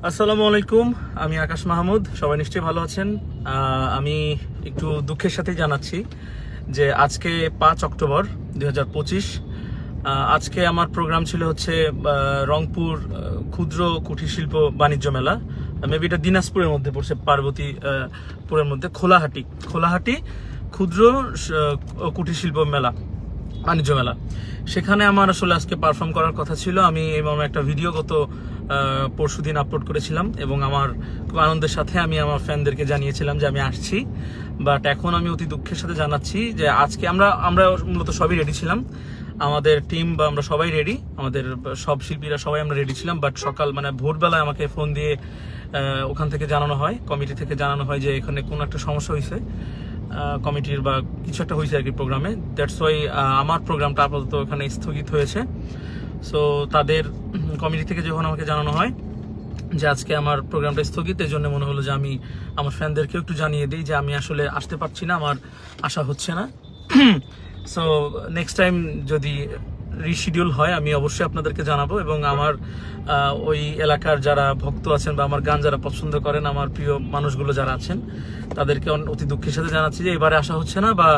আসসালামু আলাইকুম, আমি আকাশ মাহমুদ। সবাই নিশ্চয়ই ভালো আছেন। আমি একটু দুঃখের সাথেই জানাচ্ছি যে আজকে 5 অক্টোবর 2025। আজকে আমার প্রোগ্রাম ছিল হচ্ছে রংপুর ক্ষুদ্র কুটির শিল্প বাণিজ্য মেলা। মেবি এটা দিনাজপুরের মধ্যে পড়ছে, পার্বতীপুরের মধ্যে খোলাহাটি ক্ষুদ্র কুটির শিল্প মেলা, বাণিজ্য মেলা। সেখানে আমার আসলে আজকে পারফর্ম করার কথা ছিল। আমি এবং একটা ভিডিও গত পরশুদিন আপলোড করেছিলাম এবং আমার খুব আনন্দের সাথে আমি আমার ফ্যানদেরকে জানিয়েছিলাম যে আমি আসছি। বাট এখন আমি অতি দুঃখের সাথে জানাচ্ছি যে আজকে আমরা মূলত সবই রেডি ছিলাম, আমাদের টিম বা আমরা সবাই রেডি, আমাদের সব শিল্পীরা সবাই আমরা রেডি ছিলাম। বাট সকাল ভোরবেলায় আমাকে ফোন দিয়ে ওখান থেকে জানানো হয়, কমিটি থেকে জানানো হয় যে এখানে কোনো একটা সমস্যা হয়েছে কমিটির বা কিছু একটা হয়েছে আর কি প্রোগ্রামে। দ্যাটস ওয়াই আমার প্রোগ্রামটা আপাতত এখানে স্থগিত হয়েছে। সো তাদের কমিটি থেকে যখন আমাকে জানানো হয় যে আজকে আমার প্রোগ্রামটা স্থগিত, এই জন্য মনে হলো যে আমি আমার ফ্যানদেরকেও একটু জানিয়ে দিই যে আমি আসলে আসতে পারছি না, আমার আশা হচ্ছে না। সো নেক্সট টাইম যদি রিশিডিউল হয় আমি অবশ্যই আপনাদেরকে জানাবো। এবং আমার ওই এলাকার যারা ভক্ত আছেন বা আমার গান যারা পছন্দ করেন, আমার প্রিয় মানুষগুলো যারা আছেন, তাদেরকে অতি দুঃখের সাথে জানাচ্ছি যে এবারে আসা হচ্ছে না, বা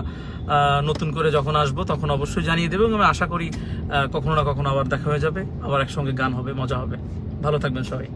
নতুন করে যখন আসবো তখন অবশ্যই জানিয়ে দেবো। এবং আমি আশা করি কখনো না কখনো আবার দেখা হয়ে যাবে, আবার একসঙ্গে গান হবে, মজা হবে। ভালো থাকবেন সবাই।